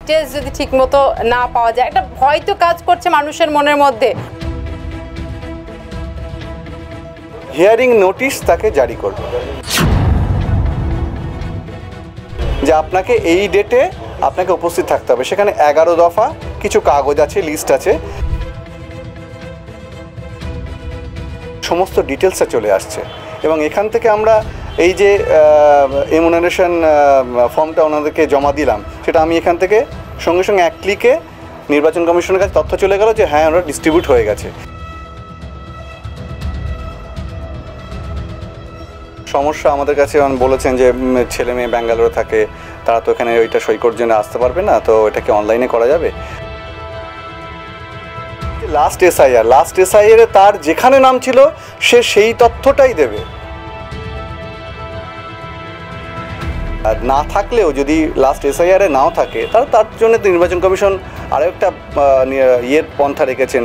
Details যদি ঠিকমতো না পাওয়া যায়, একটা ভয় তো কাজ করছে মানুষের মনের মধ্যে। হিয়ারিং নোটিশ তাকে জারি করবে যে আপনাকে এই ডেটে আপনাকে উপস্থিত থাকতে হবে। সেখানে 11 দফা কিছু কাগজ আছে, লিস্ট আছে, সমস্ত ডিটেলসটা চলে আসছে। এবং এখান থেকে আমরা এই যে এমুনারেশন ফর্মটা ওনাদেরকে জমা দিলাম, সেটা আমি এখান থেকে সঙ্গে সঙ্গে এক ক্লিকে নির্বাচন কমিশনের কাছে তথ্য চলে গেল যে হ্যাঁ ওরা ডিস্ট্রিবিউট হয়ে গেছে। সমস্যা আমাদের কাছে বলেছেন যে ছেলে মেয়ে ব্যাঙ্গালোরে থাকে, তারা তো এখানে ওইটা সই করার জন্য আসতে পারবে না, তো এটাকে অনলাইনে করা যাবে। লাস্ট এসআইআর তার যেখানে নাম ছিল সে সেই তথ্যটাই দেবে। আর না থাকলেও যদি লাস্ট এসআইআর নাও থাকে তাহলে তার জন্য নির্বাচন কমিশন আরও একটা পন্থা রেখেছেন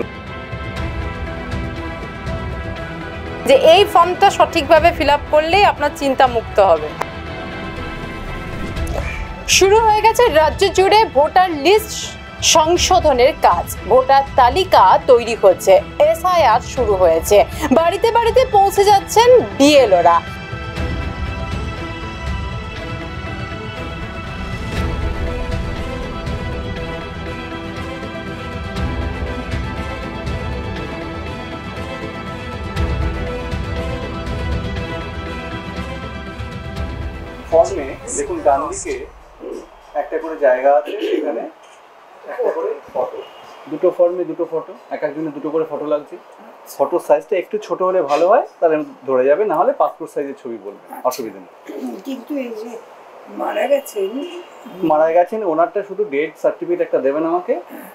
যে এই ফর্মটা সঠিকভাবে ফিল আপ করলেই আপনার চিন্তা মুক্ত হবে। শুরু হয়ে গেছে রাজ্য জুড়ে ভোটার লিস্ট সংশোধনের কাজ। ভোটার তালিকা তৈরি হচ্ছে, এসআইআর শুরু হয়েছে, বাড়িতে বাড়িতে পৌঁছে যাচ্ছেন বিএলওরা। ফর্মে দেখুন ডান দিকে একটা করে জায়গা আছে, সেখানে একটা করে ফটো, দুটো ফর্মে দুটো ফটো, এক একজনের দুটো করে ফটো লাগছে। ফটোর সাইজটা একটু ছোট হলে ভালো হয়, তাহলে ধরে যাবে, না হলে পাসপোর্ট সাইজের ছবি বলবেন, অসুবিধা নেই। কিন্তু এই যে মারা গেছেন ওনারটা শুধু ডেট সার্টিফিকেট একটা দেবেন আমাকে,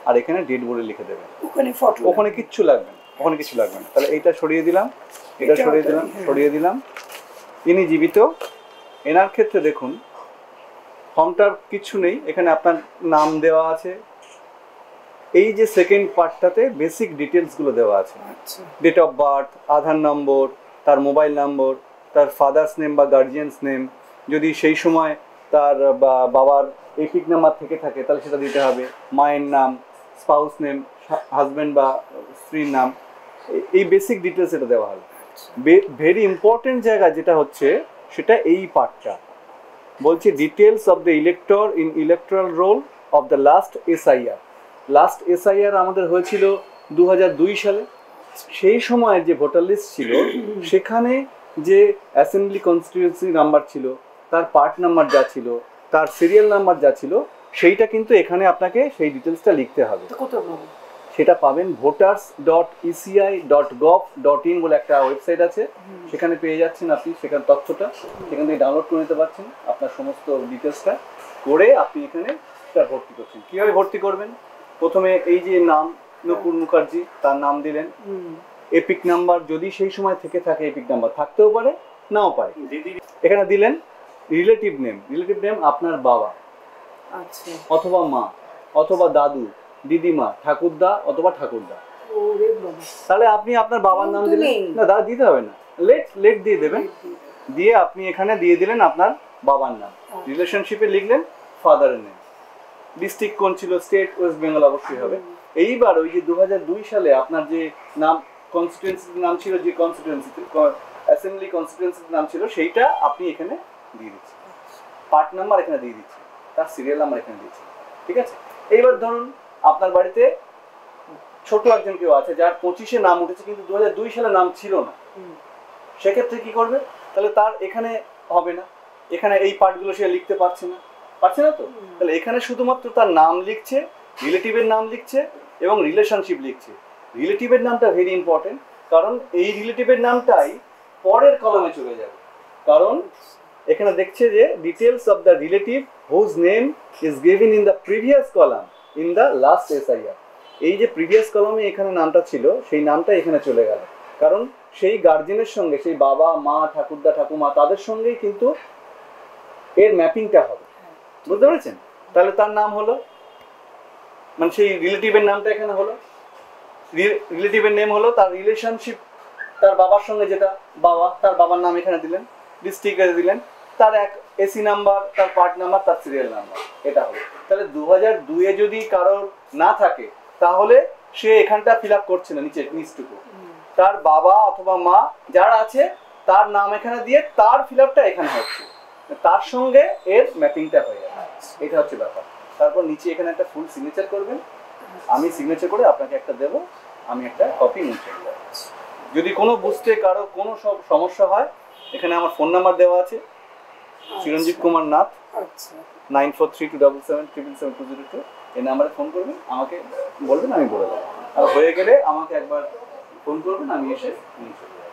আর এখানে ডেট বলে লিখে দেবেন। ওখানে কিচ্ছু লাগবে না, ওখানে কিছু লাগবে না। তাহলে এইটা সরিয়ে দিলাম, এটা সরিয়ে দিলাম। ইনি জীবিত, এনার ক্ষেত্রে দেখুন ফর্মটার কিছু নেই, এখানে আপনার নাম দেওয়া আছে। এই যে সেকেন্ড পার্টটাতে বেসিক ডিটেলসগুলো দেওয়া আছে, ডেট অফ বার্থ, আধার নম্বর, তার মোবাইল নম্বর, তার ফাদার্স নেম বা গার্জিয়ানস নেম, যদি সেই সময় তার বাবার এপিক নাম্বার থেকে থাকে তাহলে সেটা দিতে হবে, মায়ের নাম, স্পাউস নেম, হাজব্যান্ড বা স্ত্রীর নাম, এই বেসিক ডিটেলস এটা দেওয়া হবে। ভেরি ইম্পর্টেন্ট জায়গা যেটা হচ্ছে সেটা এই পার্টটা বলছে, details of the elector in electoral roll of the last SIR. Last SIR আমাদের হয়েছিল 2002 সালে। সেই সময়ের যে ভোটার লিস্ট ছিল সেখানে যে অ্যাসেম্বলি কনস্টিটিউয়েন্সি নাম্বার ছিল, তার পার্ট নাম্বার যা ছিল, তার সিরিয়াল নাম্বার যা ছিল, সেইটা কিন্তু এখানে আপনাকে সেই ডিটেলসটা লিখতে হবে। সেটা পাবেন voters.eci.gov.in বলে একটা ওয়েবসাইট আছে, সেখানে পেয়ে যাচ্ছেন আপনি সেখানে তথ্যটা, সেখান থেকে ডাউনলোড করে নিতে পারছেন আপনার সমস্ত ডিটেলসটা করে আপনি এখানে ভর্তি করছেন। কীভাবে ভর্তি করবেন? প্রথমে এই যে নাম নকুল মুখার্জি, তার নাম দিলেন, এপিক নাম্বার যদি সেই সময় থেকে থাকে, এপিক নাম্বার থাকতেও পারে নাও পারে, এখানে দিলেন। রিলেটিভ নেম আপনার বাবা অথবা মা অথবা দাদু, দিদিমা, ঠাকুরদা অথবা ঠাকুরদা। তাহলে আপনি আপনার বাবার নাম দিলেন, না দাদা দিতে হবে না, লেট দিয়ে দেবেন, দিয়ে আপনি এখানে দিয়ে দিলেন আপনার বাবার নাম, রিলেশনশিপে লিখলেন ফাদারের নেম, ডিস্ট্রিক্ট কোন ছিল, স্টেট ওয়েস্ট বেঙ্গল অবশ্যই হবে। এইবার ওই যে 2002 সালে আপনার যে নাম কনস্টিটিউয়েন্সির নাম ছিল, যে কনস্টিটিউয়েন্সিতে অ্যাসেম্বলি কনস্টিটিউয়েন্সির নাম ছিল, সেইটা আপনি এখানে দিয়ে দিচ্ছেন, পার্ট নাম্বার এখানে দিয়ে দিচ্ছেন, তার সিরিয়াল নাম্বার এখানে দিচ্ছেন, ঠিক আছে। এইবার ধরুন আপনার বাড়িতে ছোট একজন কেউ আছে যার 25-এ নাম উঠেছে কিন্তু 2002 সালে নাম ছিল না, সেক্ষেত্রে কি করবে? তাহলে তার এখানে হবে না, এখানে এই পার্টগুলো সে লিখতে পারছে না তো, তাহলে এখানে শুধুমাত্র তার নাম লিখছে, রিলেটিভের নাম লিখছে এবং রিলেশনশিপ লিখছে। রিলেটিভের নামটা ভেরি ইম্পর্টেন্ট, কারণ এই রিলেটিভের নামটাই পরের কলামে চলে যাবে, কারণ এখানে দেখছে যে details of the relative whose name is given in the previous column in the last SIR. এই যে প্রিভিয়াস কলামে এখানে নামটা ছিল সেই নামটা এখানে চলে গেল, কারণ সেই গার্জেনের সঙ্গে, সেই বাবা মা ঠাকুরদা ঠাকুমা, তাদের সঙ্গেই কিন্তু এর ম্যাপিংটা হবে, বুঝতে পেরেছেন? তাহলে তার নাম হলো, মানে সেই রিলেটিভের নামটা এখানে হলো, রিলেটিভের নেম হলো, তার রিলেশনশিপ তার বাবার সঙ্গে যেটা বাবা, তার বাবার নাম এখানে দিলেন, ডিস্ট্রিক্টে দিলেন, তার এসি নাম্বার, তার পার্ট নাম্বার, তার সিরিয়াল নাম্বার, এটা হবে। তাহলে 2002-এ যদি কারোর না থাকে তাহলে সে এখানটা ফিল আপ করছে না, নিচটুকু তার বাবা অথবা মা যারা আছে তার নাম এখানে দিয়ে তার ফিল আপটা এখানে হচ্ছে, তার সঙ্গে এর ম্যাপিংটা হয়ে যাবে। এটা হচ্ছে ব্যাপার। তারপর নিচে এখানে একটা ফুল সিগনেচার করবেন, আমি সিগনেচার করে আপনাকে একটা দেব, আমি একটা কপি নিচে দেবো। যদি কোনো বুঝতে কারো কোনো সব সমস্যা হয়, এখানে আমার ফোন নাম্বার দেওয়া আছে, চিরঞ্জিত কুমার নাথ, 943277772202। এই নাম্বারে ফোন করবেন, আমাকে বলবেন, আমি বলে দেবো। আর হয়ে গেলে আমাকে একবার ফোন করবেন, আমি এসে নিয়ে চলে যাবো।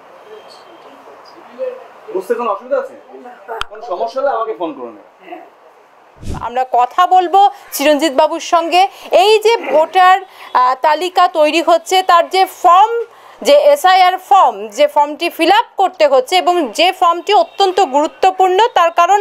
বুঝতে কোনো অসুবিধা আছে? কোনো সমস্যা হলে আমাকে ফোন করুন। আমরা কথা বলবো চিরঞ্জিত বাবুর সঙ্গে। এই যে ভোটার তালিকা তৈরি হচ্ছে, তার যে ফর্ম, যে এসআইআর ফর্ম, যে ফর্মটি ফিল আপ করতে হচ্ছে এবং যে ফর্মটি অত্যন্ত গুরুত্বপূর্ণ, তার কারণ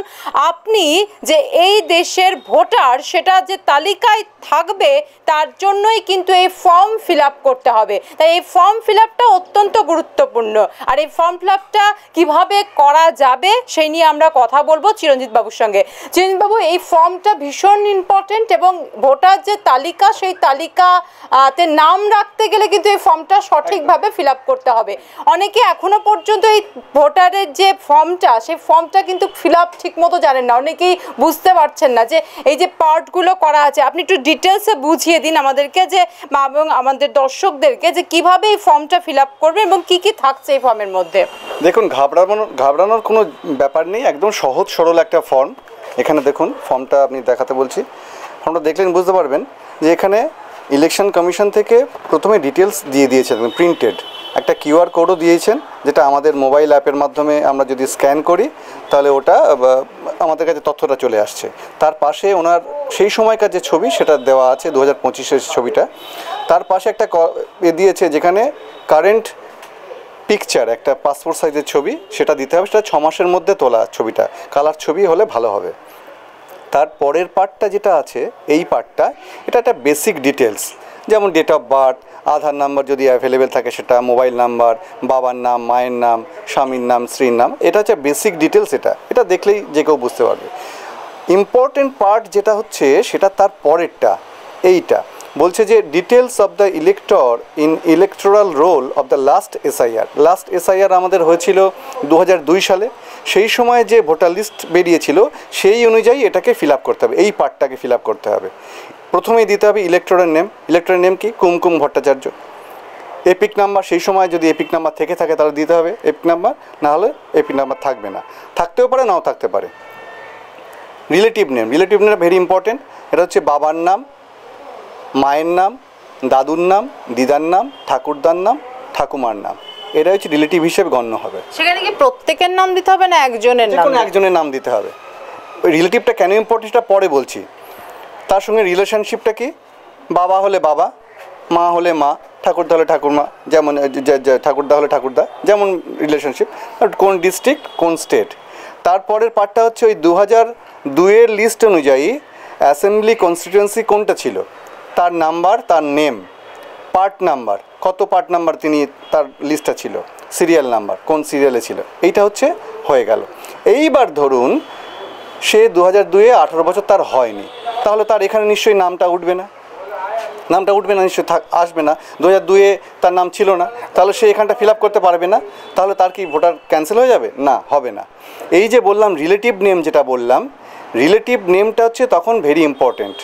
আপনি যে এই দেশের ভোটার সেটা যে তালিকায় থাকবে তার জন্যই কিন্তু এই ফর্ম ফিল আপ করতে হবে। তাই এই ফর্ম ফিল আপটা অত্যন্ত গুরুত্বপূর্ণ। আর এই ফর্ম ফিল আপটা কীভাবে করা যাবে সেই নিয়ে আমরা কথা বলবো চিরঞ্জিত বাবুর সঙ্গে। চিরঞ্জিত বাবু, এই ফর্মটা ভীষণ ইম্পর্টেন্ট এবং ভোটার যে তালিকা সেই তালিকাতে নাম রাখতে গেলে কিন্তু এই ফর্মটা সঠিকভাবে ফিল আপ করতে হবে। অনেকে এখনো পর্যন্ত এই ভোটারের যে ফর্মটা, সেই ফর্মটা কিন্তু ফিল আপ ঠিক মতো জানেন না, অনেকেই বুঝতে পারছেন না যে এই যে পার্টগুলো করা আছে। আপনি একটু ডিটেলসে বুঝিয়ে দিন আমাদেরকে যে, এবং আমাদের দর্শকদেরকে, যে কিভাবে এই ফর্মটা ফিল আপ করবে এবং কি কি থাকছে এই ফর্মের মধ্যে। দেখুন, ঘাবড়ানোর কোনো ব্যাপার নেই, একদম সহজ সরল একটা ফর্ম। এখানে দেখুন ফর্মটা আপনি দেখাতে বলছি, ফর্মটা দেখলেন বুঝতে পারবেন যে এখানে ইলেকশন কমিশন থেকে প্রথমে ডিটেলস দিয়ে দিয়েছেন, প্রিন্টেড একটা কিউআর কোডও দিয়েছেন, যেটা আমাদের মোবাইল অ্যাপের মাধ্যমে আমরা যদি স্ক্যান করি তাহলে ওটা আমাদের কাছে তথ্যটা চলে আসছে। তার পাশে ওনার সেই সময়কার যে ছবি সেটা দেওয়া আছে, 2025-এর ছবিটা। তার পাশে একটা দিয়েছে যেখানে কারেন্ট পিকচার, একটা পাসপোর্ট সাইজের ছবি, সেটা দিতে হবে। সেটা 6 মাসের মধ্যে তোলা ছবিটা, কালার ছবি হলে ভালো হবে। তার পরের পার্টটা যেটা আছে, এই পার্টটা, এটা একটা বেসিক ডিটেলস, যেমন date of birth, Aadhaar number যদি অ্যাভেলেবেল থাকে সেটা, মোবাইল নাম্বার, বাবার নাম, মায়ের নাম, স্বামীর নাম, স্ত্রীর নাম, এটা হচ্ছে বেসিক ডিটেলস। এটা দেখলেই যে কেউ বুঝতে পারবে। ইম্পর্টেন্ট পার্ট যেটা হচ্ছে সেটা তার পরেরটা, এইটা বলছে যে details of the elector in electoral role of the last SIR. Last SIR আমাদের হয়েছিল 2002 সালে। সেই সময় যে ভোটার লিস্ট বেরিয়েছিল সেই অনুযায়ী এটাকে ফিল আপ করতে হবে, এই পার্টটাকে ফিল আপ করতে হবে। প্রথমেই দিতে হবে ইলেক্টরের নেম। ইলেক্টরের নেম কি? কুমকুম ভট্টাচার্য। এপিক নাম্বার, সেই সময় যদি এপিক নাম্বার থেকে থাকে তাহলে দিতে হবে এপিক নাম্বার, না হলে এপিক নাম্বার থাকবে না, থাকতেও পারে নাও থাকতে পারে। Relative name, relative name very important. এটা হচ্ছে বাবার নাম, মায়ের নাম, দাদুর নাম, দিদার নাম, ঠাকুরদার নাম, ঠাকুমার নাম, এটা হচ্ছে রিলেটিভ হিসেবে গণ্য হবে। সেখানে কি প্রত্যেকের নাম দিতে হবে না একজনের নাম? কোনো একজনের নাম দিতে হবে। ওই রিলেটিভটা কেন ইম্পর্টেন্ট সেটা পরে বলছি। তার সঙ্গে রিলেশনশিপটা কি? বাবা হলে বাবা, মা হলে মা, ঠাকুরদা হলে ঠাকুরমা, যেমন ঠাকুরদা হলে ঠাকুরদা, যেমন রিলেশনশিপ। কোন ডিস্ট্রিক্ট, কোন স্টেট। তারপরের পার্টটা হচ্ছে ওই 2002-এর লিস্ট অনুযায়ী অ্যাসেম্বলি কনস্টিটিউয়েন্সি কোনটা ছিল, তার নাম্বার, তার নেম, পার্ট নাম্বার, কত পার্ট নাম্বার তিনি, তার লিস্টটা ছিল, সিরিয়াল নাম্বার, কোন সিরিয়ালে ছিল, এইটা হচ্ছে হয়ে গেল। এইবার ধরুন সে 2002-এ 18 বছর তার হয়নি, তাহলে তার এখানে নিশ্চয়ই নামটা উঠবে না, নিশ্চয়ই আসবে না। 2002-এ তার নাম ছিল না, তাহলে সে এখানটা ফিল আপ করতে পারবে না, তাহলে তার কি ভোটার ক্যান্সেল হয়ে যাবে? না, হবে না। এই যে বললাম রিলেটিভ নেম, যেটা বললাম, রিলেটিভ নেমটা হচ্ছে তখন ভেরি ইম্পর্টেন্ট।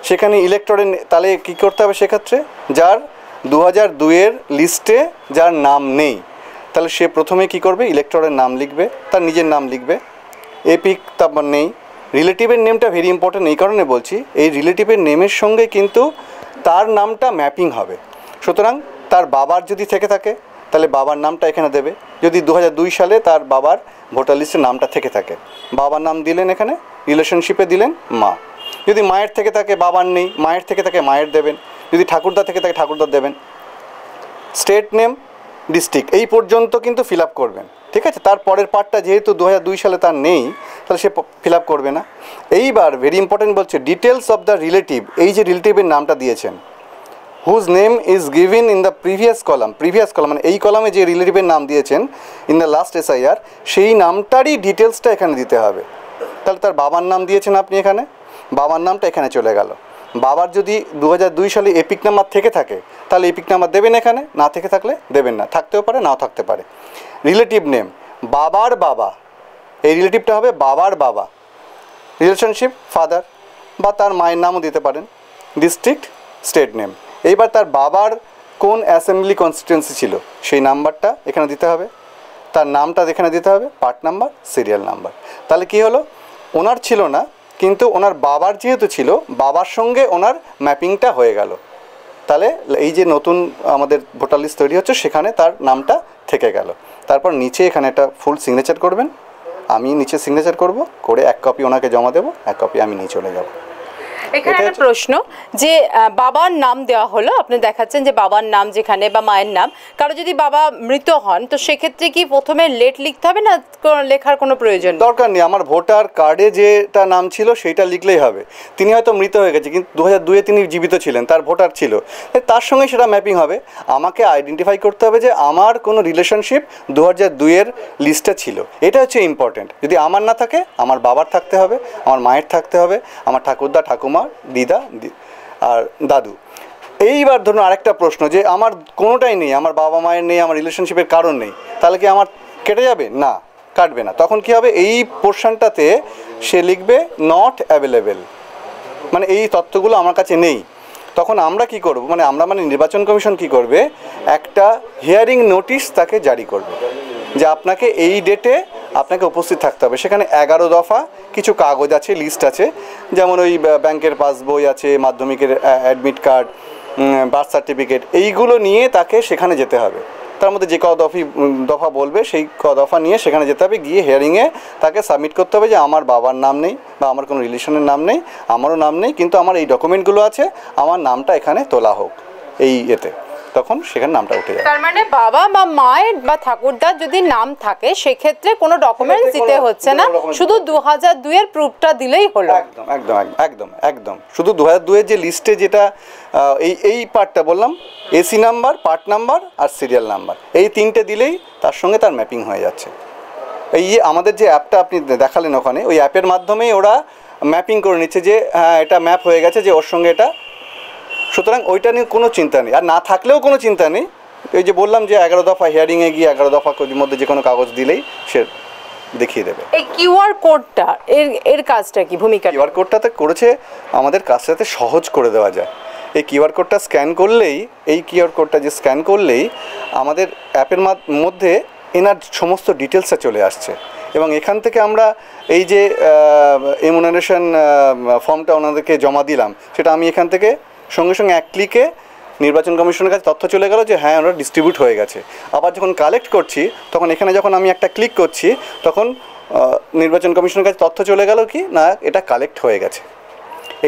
সেখানে ইলেক্টরের, তাহলে কী করতে হবে সেক্ষেত্রে? যার 2002-এর লিস্টে যার নাম নেই, তাহলে সে প্রথমে কি করবে? ইলেক্টরের নাম লিখবে, তার নিজের নাম লিখবে। এপিক তারপর নেই। রিলেটিভের নেমটা ভেরি ইম্পর্টেন্ট, এই কারণে বলছি, এই রিলেটিভের নেমের সঙ্গে কিন্তু তার নামটা ম্যাপিং হবে। সুতরাং তার বাবার যদি থেকে থাকে তাহলে বাবার নামটা এখানে দেবে। যদি 2002 সালে তার বাবার ভোটার লিস্টে নামটা থেকে থাকে, বাবার নাম দিলেন, এখানে রিলেশনশিপে দিলেন মা। যদি মায়ের থেকে থাকে, বাবার নেই, মায়ের থেকে থাকে মায়ের দেবেন। যদি ঠাকুরদা থেকে থাকে ঠাকুরদা দেবেন। স্টেট নেম, ডিস্ট্রিক্ট, এই পর্যন্ত কিন্তু ফিল আপ করবেন, ঠিক আছে? তারপরের পার্টটা যেহেতু 2002 সালে তার নেই, তাহলে সে ফিল আপ করবে না। এইবার ভেরি ইম্পর্টেন্ট বলছে ডিটেলস অফ দ্য রিলেটিভ। এই যে রিলেটিভের নামটা দিয়েছেন, whose name is given in the previous column, মানে এই কলামে যে রিলেটিভের নাম দিয়েছেন ইন দ্য লাস্ট এসআইআর, সেই নামটারই ডিটেলসটা এখানে দিতে হবে। তাহলে তার বাবার নাম দিয়েছেন আপনি এখানে, বাবার নামটা এখানে চলে গেল। বাবার যদি 2002 সালে এপিক নাম্বার থেকে থাকে তাহলে এপিক নাম্বার দেবেন এখানে, না থেকে থাকলে দেবেন না, থাকতেও পারে নাও থাকতে পারে। রিলেটিভ নেম বাবার বাবা, এই রিলেটিভটা হবে বাবার বাবা। রিলেশনশিপ ফাদার বা তার মায়ের নামও দিতে পারেন। ডিস্ট্রিক্ট স্টেট নেম, এইবার তার বাবার কোন অ্যাসেম্বলি কনস্টিটুয়েন্সি ছিল সেই নাম্বারটা এখানে দিতে হবে, তার নামটা এখানে দিতে হবে, পার্ট নাম্বার, সিরিয়াল নাম্বার। তাহলে কি হলো, ওনার ছিল না কিন্তু ওনার বাবার যেহেতু ছিল, বাবার সঙ্গে ওনার ম্যাপিংটা হয়ে গেল। তাহলে এই যে নতুন আমাদের ভোটার লিস্ট তৈরি হচ্ছে সেখানে তার নামটা থেকে গেল। তারপর নিচে এখানে একটা ফুল সিগনেচার করবেন, আমি নিচে সিগনেচার করব, করে 1 কপি ওনাকে জমা দেবো, 1 কপি আমি নিয়ে চলে যাব। এখানে একটা প্রশ্ন যে বাবার নাম দেওয়া হলো, আপনি দেখাচ্ছেন যে বাবার নাম যেখানে বা মায়ের নাম, কারো যদি বাবা মৃত হন তো সেক্ষেত্রে কি প্রথমে লেট লিখতে হবে না লেখার কোনো প্রয়োজন দরকার নেই? আমার ভোটার কার্ডে যেটা নাম ছিল সেইটা লিখলেই হবে। তিনি হয়তো মৃত হয়ে গেছে কিন্তু 2002-এ তিনি জীবিত ছিলেন, তার ভোটার ছিল, তার সঙ্গে সেটা ম্যাপিং হবে। আমাকে আইডেন্টিফাই করতে হবে যে আমার কোনো রিলেশনশিপ 2002-এর লিস্টে ছিল, এটা হচ্ছে ইম্পর্টেন্ট। যদি আমার না থাকে আমার বাবার থাকতে হবে, আমার মায়ের থাকতে হবে, আমার ঠাকুরদা ঠাকুমা দিদা আর দাদু। এইবার ধরুন আরেকটা প্রশ্ন যে আমার কোনোটাই নেই, আমার বাবা মায়ের নেই, আমার রিলেশনশিপের কারণ নেই, তাহলে কি আমার কেটে যাবে? না, কাটবে না। তখন কি হবে, এই পোর্শনটাতে সে লিখবে নট অ্যাভেলেবেল, মানে এই তথ্যগুলো আমার কাছে নেই। তখন আমরা কি করব, মানে নির্বাচন কমিশন কি করবে, একটা হিয়ারিং নোটিশ তাকে জারি করবে যে আপনাকে এই ডেটে আপনাকে উপস্থিত থাকতে হবে। সেখানে 11 দফা কিছু কাগজ আছে, লিস্ট আছে, যেমন ওই ব্যাংকের পাসবই আছে, মাধ্যমিকের অ্যাডমিট কার্ড, বার্থ সার্টিফিকেট, এইগুলো নিয়ে তাকে সেখানে যেতে হবে। তার মধ্যে যে দফা বলবে সেই দফা নিয়ে সেখানে যেতে হবে, গিয়ে হিয়ারিংয়ে তাকে সাবমিট করতে হবে যে আমার বাবার নাম নেই বা আমার কোনো রিলেশনের নাম নেই, আমারও নাম নেই, কিন্তু আমার এই ডকুমেন্টগুলো আছে, আমার নামটা এখানে তোলা হোক এই এতে। তখন সেখানে নামটা উঠে যাবে। তার মানে বাবা বা মায়ের বা ঠাকুরদার যদি নাম থাকে সেক্ষেত্রে কোনো ডকুমেন্টস দিতে হচ্ছে না, শুধু 2002-এর প্রুফটা দিলেই হলো। একদম একদম একদম একদম শুধু 2002-এর যে লিস্টে যেটা এই পার্টটা বললাম, এসি নাম্বার, পার্ট নাম্বার আর সিরিয়াল নাম্বার, এই 3টে দিলেই তার সঙ্গে তার ম্যাপিং হয়ে যাচ্ছে। এই আমাদের যে অ্যাপটা আপনি দেখালেন ওখানে, ওই অ্যাপের মাধ্যমেই ওরা ম্যাপিং করে নিচ্ছে যে হ্যাঁ এটা ম্যাপ হয়ে গেছে যে ওর সঙ্গে এটা, সুতরাং ওইটা নিয়ে কোনো চিন্তা নেই। আর না থাকলেও কোনো চিন্তা নেই, এই যে বললাম যে 11 দফা হিয়ারিংয়ে গিয়ে 11 দফা মধ্যে যে কোনো কাগজ দিলেই সে দেখিয়ে দেবে। এই কিউআর কোডটা এর কাজটা কি, ভূমিকা? কিউআর কোডটাতে করেছে আমাদের কাজটাতে সহজ করে দেওয়া যায়। এই কিউআর কোডটা স্ক্যান করলেই, এই কিউআর কোডটা যে স্ক্যান করলেই আমাদের অ্যাপের মধ্যে এনার সমস্ত ডিটেলসটা চলে আসছে, এবং এখান থেকে আমরা এই যে এমুনারেশন ফর্মটা ওনাদেরকে জমা দিলাম, সেটা আমি এখান থেকে সঙ্গে সঙ্গে 1 ক্লিকে নির্বাচন কমিশনের কাছে তথ্য চলে গেল যে হ্যাঁ ওরা ডিস্ট্রিবিউট হয়ে গেছে। আবার যখন কালেক্ট করছি তখন এখানে যখন আমি একটা ক্লিক করছি তখন নির্বাচন কমিশনের কাছে তথ্য চলে গেল কি না এটা কালেক্ট হয়ে গেছে।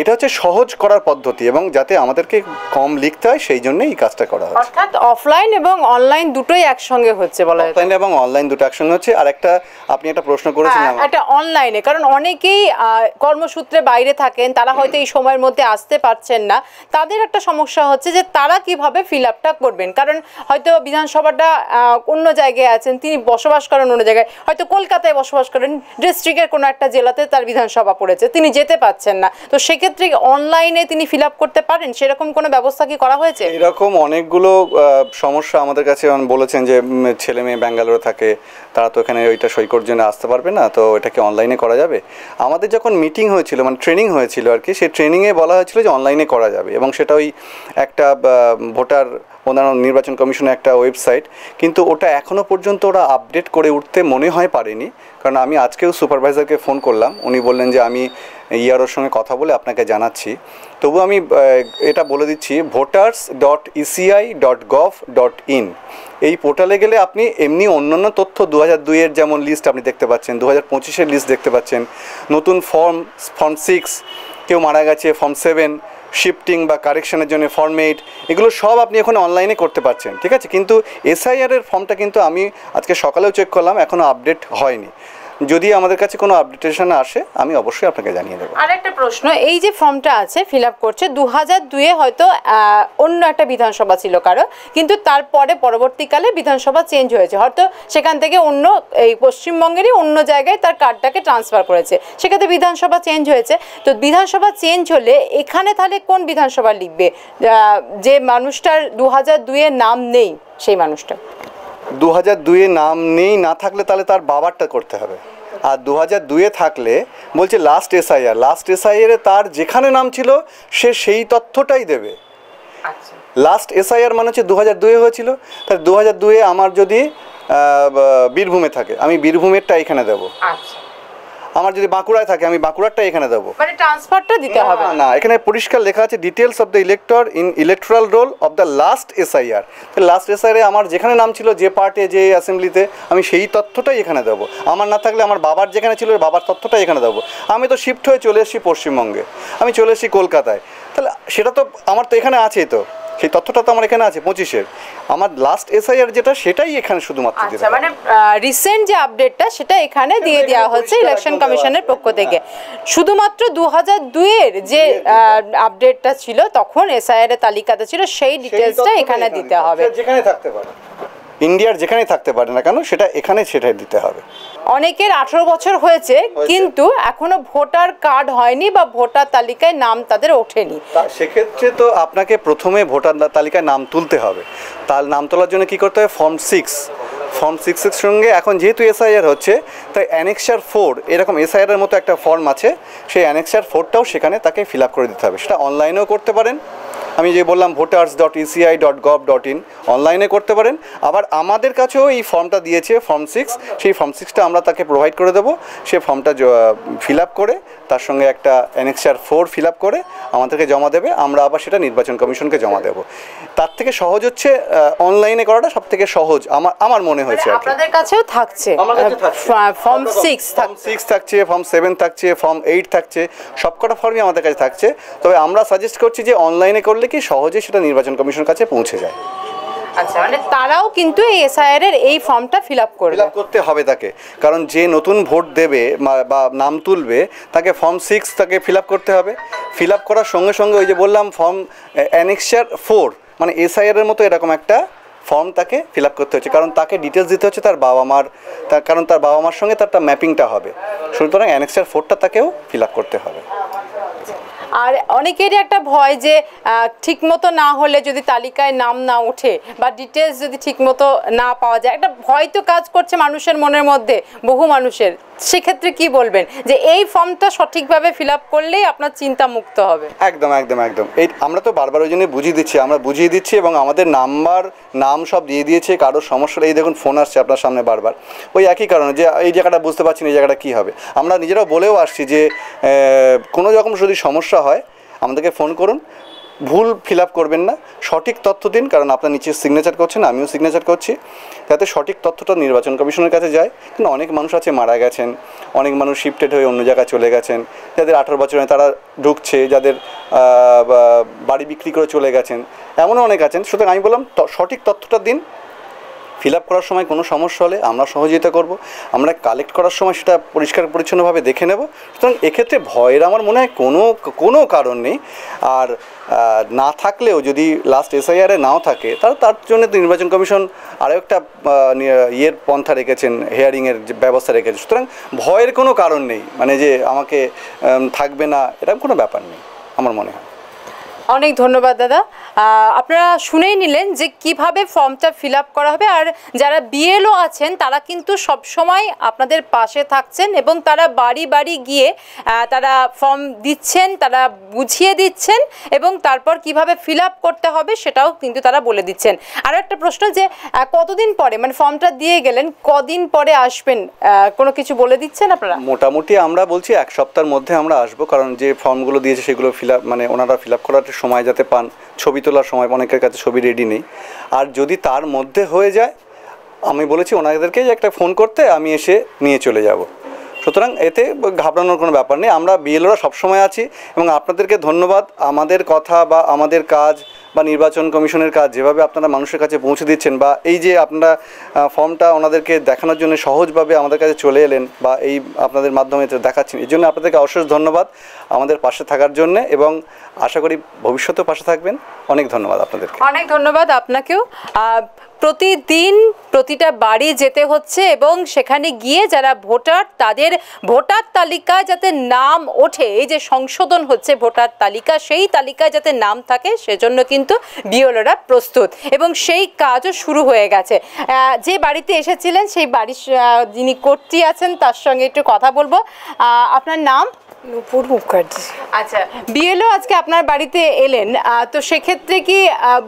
এটা হচ্ছে সহজ করার পদ্ধতি, এবং যাতে আমাদেরকে কম লিখতে হয় সেই জন্যই এই কাজটা করা হচ্ছে। অর্থাৎ অফলাইন এবং অনলাইন দুটোই একসঙ্গে হচ্ছে বলা যায়। অফলাইন এবং অনলাইন দুটো একসঙ্গে হচ্ছে। আর আপনি একটা প্রশ্ন করেছিলেন, এটা অনলাইনে, কারণ অনেকেই কর্মসূত্রে বাইরে থাকেন, তারা হয়তো এই সময়ের মধ্যে আসতে পারছেন না, তাদের একটা সমস্যা হচ্ছে যে তারা কিভাবে ফিল আপটা করবেন। কারণ হয়তো বিধানসভাটা অন্য জায়গায় আছেন, তিনি বসবাস করেন অন্য জায়গায়, হয়তো কলকাতায় বসবাস করেন, ডিস্ট্রিক্টের কোনো একটা জেলাতে তার বিধানসভা পড়েছে, তিনি যেতে পারছেন না, তো সেক্ষেত্রে অনলাইনে তিনি ফিল আপ করতে পারেন, সেরকম কোনো ব্যবস্থা কি করা হয়েছে? এরকম অনেকগুলো সমস্যা আমাদের কাছে বলেছেন যে ছেলে মেয়ে ব্যাঙ্গালোরে থাকে, তারা তো এখানে ওইটা সই করার জন্য আসতে পারবে না, তো এটাকে অনলাইনে করা যাবে। আমাদের যখন মিটিং হয়েছিল, মানে ট্রেনিং হয়েছিল আর কি, সেই ট্রেনিংয়ে বলা হয়েছিল যে অনলাইনে করা যাবে, এবং সেটা ওই একটা ভোটার নির্বাচন কমিশনের একটা ওয়েবসাইট, কিন্তু ওটা এখনও পর্যন্ত ওরা আপডেট করে উঠতে মনে হয় পারেনি। কারণ আমি আজকেও সুপারভাইজারকে ফোন করলাম, উনি বললেন যে আমি ইয়ারোর সঙ্গে কথা বলে আপনাকে জানাচ্ছি। তবু আমি এটা বলে দিচ্ছি, voters.eci.gov.in এই পোর্টালে গেলে আপনি এমনি অন্যান্য তথ্য 2002-এর যেমন লিস্ট আপনি দেখতে পাচ্ছেন, 2025-এর লিস্ট দেখতে পাচ্ছেন, নতুন ফর্ম 6, কেউ মারা গেছে ফর্ম 7, শিফটিং বা কারেকশনের জন্য ফর্ম 8, এগুলো সব আপনি এখন অনলাইনে করতে পারছেন, ঠিক আছে। কিন্তু এসআইআরের ফর্মটা কিন্তু আমি আজকে সকালেও চেক করলাম, এখনও আপডেট হয়নি। যদি আমাদের কাছে কোনো আপডেটেশন আসে আমি অবশ্যই আপনাকে জানিয়ে দেবো। আর একটা প্রশ্ন, এই যে ফর্মটা আছে ফিল আপ করছে 2002-এ হয়তো অন্য একটা বিধানসভা ছিল কারো, কিন্তু তারপরে পরবর্তীকালে বিধানসভা চেঞ্জ হয়েছে, হয়তো সেখান থেকে অন্য এই পশ্চিমবঙ্গেরই অন্য জায়গায় তার কার্ডটাকে ট্রান্সফার করেছে, সেক্ষেত্রে বিধানসভা চেঞ্জ হয়েছে। তো বিধানসভা চেঞ্জ হলে এখানে তাহলে কোন বিধানসভা লিখবে যে মানুষটার 2002-এ নাম নেই সেই মানুষটা? 2002-এ নাম নেই, না থাকলে তাহলে তার বাবারটা করতে হবে। আর 2002-এ থাকলে বলছে লাস্ট এসআইআরে তার যেখানে নাম ছিল সে সেই তথ্যটাই দেবে। আচ্ছা, লাস্ট এসআইআর মানে হচ্ছে 2002-এ হয়েছিল, তাহলে 2002-এ আমার যদি বীরভূমে থাকে আমি বীরভূমেরটা এখানে দেবো। আচ্ছা, আমার যদি বাঁকুড়ায় থাকে আমি বাঁকুড়ারটা এখানে দেবো। মানে ট্রান্সফারটা দিতে হবে না, এখানে পরিষ্কার লেখা আছে details of the elector in electoral roll of the last SIR. Last এসআইআরে আমার যেখানে নাম ছিল, যে পার্টে, যে অ্যাসেম্বলিতে, আমি সেই তথ্যটাই এখানে দেবো। আমার না থাকলে আমার বাবার যেখানে ছিল বাবার তথ্যটাই এখানে দেবো। আমি তো শিফট হয়ে চলে এসেছি পশ্চিমবঙ্গে, আমি চলে এসেছি কলকাতায়, তাহলে সেটা তো আমার তো এখানে আছেই, তো সেই তথ্যটা তো আমার এখানে আছে 25-এর। আমার লাস্ট এসআইআর যেটা সেটাই এখানে শুধুমাত্র দিতে আচ্ছা, হবে। মানে রিসেন্ট যে আপডেটটা সেটা এখানে দিয়ে দেওয়া হচ্ছে ইলেকশন কমিশনের পক্ষ থেকে। শুধুমাত্র 2002-এর যে আপডেটটা ছিল তখন এসআইআর এর তালিকাতে ছিল সেই ডিটেইলসটা এখানে দিতে হবে। যেখানে থাকতে পারে, ইন্ডিয়ার যেখানেই থাকতে পারে না কেন, সেটা এখানে সেটাই দিতে হবে। অনেকের 18 বছর হয়েছে কিন্তু এখনো ভোটার কার্ড হয়নি বা ভোটার তালিকায় নাম তাদের ওঠেনি, সেক্ষেত্রে তো আপনাকে প্রথমে ভোটার তালিকায় নাম তুলতে হবে। তার নাম তোলার জন্য কি করতে হবে, ফর্ম 6-এর সঙ্গে এখন যেহেতু এসআইআর হচ্ছে তাই অ্যানেক্সার 4 এরকম এসআইআর মতো একটা ফর্ম আছে, সেই অ্যানেক্সার 4টাও সেখানে তাকে ফিল আপ করে দিতে হবে। সেটা অনলাইনেও করতে পারেন, আমি যে বললাম voters.eci.gov.in, অনলাইনে করতে পারেন। আবার আমাদের কাছেও এই ফর্মটা দিয়েছে ফর্ম 6, সেই ফর্ম 6টা আমরা তাকে প্রোভাইড করে দেবো। সে ফর্মটা ফিল আপ করে তার সঙ্গে একটা অ্যানেক্সার 4 ফিল আপ করে আমাদেরকে জমা দেবে, আমরা আবার সেটা নির্বাচন কমিশনকে জমা দেবো। তার থেকে সহজ হচ্ছে অনলাইনে করাটা, সব থেকে সহজ আমার মনে হয়েছে। আপনাদের কাছেও থাকছে ফর্ম 6 থাকছে, ফর্ম 7 থাকছে, ফর্ম 8 থাকছে, সবকটা ফর্মই আমাদের কাছে থাকছে। তবে আমরা সাজেস্ট করছি যে অনলাইনে করলে কি সহজে সেটা নির্বাচন কমিশনের কাছে পৌঁছে যায়। আচ্ছা, মানে তারাও কিন্তু এই এসআইআর এর এই ফর্মটা ফিল আপ করতে হবে তাকে, কারণ যে নতুন ভোট দেবে বা নাম তুলবে তাকে ফর্ম 6 তাকে ফিল আপ করতে হবে। ফিল আপ করার সঙ্গে সঙ্গে ওই যে বললাম ফর্ম অ্যানেক্সার 4 মানে এসআইআর এর মতো এরকম একটা ফর্ম তাকে ফিল আপ করতে হচ্ছে, কারণ তাকে ডিটেলস দিতে হচ্ছে তার বাবা মার, কারণ তার বাবা মার সঙ্গে তারটা ম্যাপিংটা হবে, সুতরাং অ্যানেক্সার 4টা তাকেও ফিল আপ করতে হবে। আর অনেকেরই একটা ভয় যে ঠিকমতো না হলে যদি তালিকায় নাম না ওঠে বা ডিটেলস যদি ঠিকমতো না পাওয়া যায়, একটা ভয় তো কাজ করছে মানুষের মনের মধ্যে, বহু মানুষের। সেক্ষেত্রে কি বলবেন যে এই ফর্মটা সঠিকভাবে ফিল আপ করলেই আপনার চিন্তা মুক্ত হবে? একদম এই আমরা তো বারবার ওই জন্য বুঝিয়ে দিচ্ছি এবং আমাদের নাম সব দিয়ে দিয়েছে। কারো সমস্যা, এই দেখুন ফোন আসছে আপনার সামনে বারবার, ওই একই কারণে যে এই জায়গাটা বুঝতে পারছি না, এই জায়গাটা কী হবে। আমরা নিজেরাও বলেও আসছি যে কোনো রকম যদি সমস্যা হয় আমাদেরকে ফোন করুন, ভুল ফিল আপ করবেন না, সঠিক তথ্য দিন, কারণ আপনার নিচে সিগনেচার করছেন, আমিও সিগনেচার করছি, যাতে সঠিক তথ্যটা নির্বাচন কমিশনের কাছে যায়। কিন্তু অনেক মানুষ আছে মারা গেছেন, অনেক মানুষ শিফটেড হয়ে অন্য জায়গায় চলে গেছেন, যাদের 18 বছর হয় তারা ঢুকছে, যাদের বাড়ি বিক্রি করে চলে গেছেন, এমনও অনেক আছেন। সুতরাং আমি বললাম সঠিক তথ্যটা দিন। ফিল আপ করার সময় কোনো সমস্যা হলে আমরা সহযোগিতা করব, আমরা কালেক্ট করার সময় সেটা পরিষ্কার পরিচ্ছন্নভাবে দেখে নেব। সুতরাং এক্ষেত্রে ভয়ের আমার মনে হয় কোনো কারণ নেই। আর না থাকলেও যদি লাস্ট এসআইআরে নাও থাকে তার জন্য তো নির্বাচন কমিশন আরও একটা পন্থা রেখেছেন, হেয়ারিংয়ের ব্যবস্থা রেখেছেন। সুতরাং ভয়ের কোনো কারণ নেই, মানে যে আমাকে থাকবে না এরকম কোনো ব্যাপার নেই আমার মনে হয়। অনেক ধন্যবাদ দাদা। আপনারা শুনেই নিলেন যে কিভাবে ফর্মটা ফিল আপ করা হবে। আর যারা বিএলও আছেন তারা কিন্তু সব সময় আপনাদের পাশে থাকছেন এবং তারা বাড়ি বাড়ি গিয়ে তারা ফর্ম দিচ্ছেন, তারা বুঝিয়ে দিচ্ছেন এবং তারপর কিভাবে ফিল আপ করতে হবে সেটাও কিন্তু তারা বলে দিচ্ছেন। আরও একটা প্রশ্ন, যে কতদিন পরে, মানে ফর্মটা দিয়ে গেলেন কদিন পরে আসবেন, কোনো কিছু বলে দিচ্ছেন আপনারা? মোটামুটি আমরা বলছি 1 সপ্তাহের মধ্যে আমরা আসবো, কারণ যে ফর্মগুলো দিয়েছে সেগুলো ফিল আপ, মানে ওনারা ফিল আপ করার সময় যাতে পান, ছবি তোলার সময় অনেকের কাছে ছবি রেডি নেই। আর যদি তার মধ্যে হয়ে যায় আমি বলেছি ওনাদেরকে যে একটা ফোন করতে, আমি এসে নিয়ে চলে যাব। সুতরাং এতে ঘাবড়ানোর কোনো ব্যাপার নেই। আমরা বিএলওরা সবসময় আছি এবং আপনাদেরকে ধন্যবাদ। আমাদের কথা বা আমাদের কাজ বা নির্বাচন কমিশনের কাজ যেভাবে আপনারা মানুষের কাছে পৌঁছে দিচ্ছেন, বা এই যে আপনারা ফর্মটা ওনাদেরকে দেখানোর জন্য সহজভাবে আমাদের কাছে চলে এলেন বা এই আপনাদের মাধ্যমে দেখাচ্ছেন, এই জন্য আপনাদেরকে অশেষ ধন্যবাদ আমাদের পাশে থাকার জন্য, এবং আশা করি ভবিষ্যতেও পাশে থাকবেন। অনেক ধন্যবাদ আপনাদেরকে। অনেক ধন্যবাদ আপনাকেও। প্রতিদিন প্রতিটা বাড়ি যেতে হচ্ছে এবং সেখানে গিয়ে যারা ভোটার তাদের ভোটার তালিকায় যাতে নাম ওঠে, এই যে সংশোধন হচ্ছে ভোটার তালিকা, সেই তালিকায় যাতে নাম থাকে সেজন্য কিন্তু বিএলওরা প্রস্তুত এবং সেই কাজও শুরু হয়ে গেছে। যে বাড়িতে এসেছিলেন সেই বাড়ির যিনি কর্ত্রী আছেন তার সঙ্গে একটু কথা বলবো। আপনার নাম? নূপুর মুখার্জি। আচ্ছা, বিএলও আজকে আপনার বাড়িতে এলেন, তো সেক্ষেত্রে কি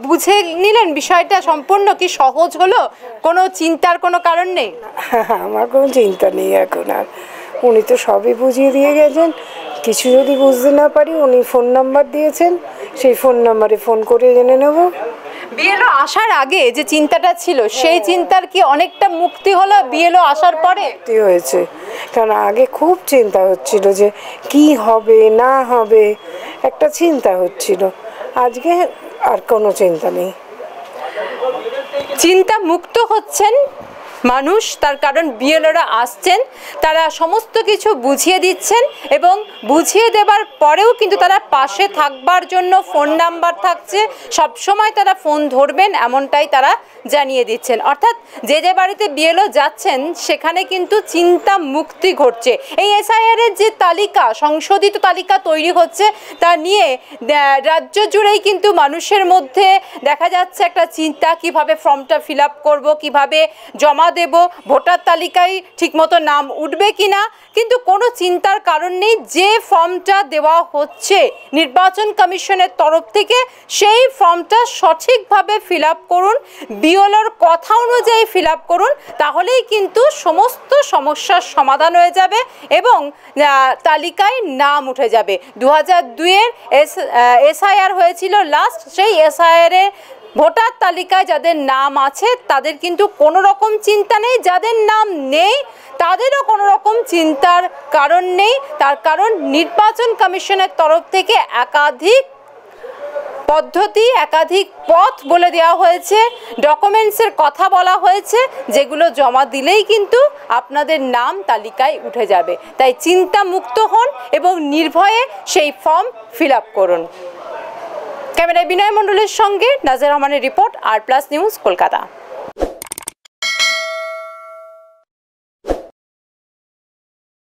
বুঝে নিলেন বিষয়টা সম্পূর্ণ কি সহজ হলো? কোনো চিন্তার কোনো কারণ নেই? আমার কোনো চিন্তা নেই এখন আর, উনি তো সবই বুঝিয়ে দিয়ে গেছেন। কিছু যদি বুঝতে না পারি উনি ফোন নাম্বার দিয়েছেন, সেই ফোন নাম্বারে ফোন করে জেনে নেব। বিএলও আসার আগে যে চিন্তাটা ছিল সেই চিন্তার কি অনেকটা মুক্তি হলো বিএলও আসার পরে? হয়েছে, কারণ আগে খুব চিন্তা হচ্ছিল যে কি হবে না হবে, একটা চিন্তা হচ্ছিল। আজকে আর কোনো চিন্তা নেই। চিন্তা মুক্ত হচ্ছেন মানুষ, তার কারণ বিএলওরা আসছেন, তারা সমস্ত কিছু বুঝিয়ে দিচ্ছেন এবং বুঝিয়ে দেবার পরেও কিন্তু তারা পাশে থাকবার জন্য ফোন নাম্বার থাকছে, সবসময় তারা ফোন ধরবেন এমনটাই তারা জানিয়ে দিচ্ছেন। অর্থাৎ যে যে বাড়িতে বিএলও যাচ্ছেন সেখানে কিন্তু চিন্তা মুক্তি ঘটছে। এই এসআইআরের যে তালিকা, সংশোধিত তালিকা তৈরি হচ্ছে তা নিয়ে রাজ্য জুড়েই কিন্তু মানুষের মধ্যে দেখা যাচ্ছে একটা চিন্তা, কিভাবে ফর্মটা ফিল আপ করবো, কীভাবে জমা দেব, ভোটার তালিকায় ঠিকমতো নাম উঠবে কিনা, কিন্তু কোনো চিন্তার কারণ নেই। যে ফর্মটা দেওয়া হচ্ছে নির্বাচন কমিশনের তরফ থেকে সেই ফর্মটা সঠিকভাবে ফিল আপ করুন, বিএলওর কথা অনুযায়ী ফিল আপ করুন, তাহলেই কিন্তু সমস্ত সমস্যার সমাধান হয়ে যাবে এবং তালিকায় নাম উঠে যাবে। 2002-এর এসআইআর হয়েছিল লাস্ট, সেই এসআইআরের ভোটার তালিকায় যাদের নাম আছে তাদের কিন্তু কোনো রকম চিন্তা নেই, যাদের নাম নেই তাদেরও কোনো রকম চিন্তার কারণ নেই। তার কারণ নির্বাচন কমিশনের তরফ থেকে একাধিক পদ্ধতি, একাধিক পথ বলে দেওয়া হয়েছে, ডকুমেন্টসের কথা বলা হয়েছে, যেগুলো জমা দিলেই কিন্তু আপনাদের নাম তালিকায় উঠে যাবে। তাই চিন্তা মুক্ত হন এবং নির্ভয়ে সেই ফর্ম ফিল আপ করুন। ক্যামেরায় বিনয় মণ্ডলের সঙ্গে নাজের রহমানের রিপোর্ট, আর প্লাস নিউজ, কলকাতা।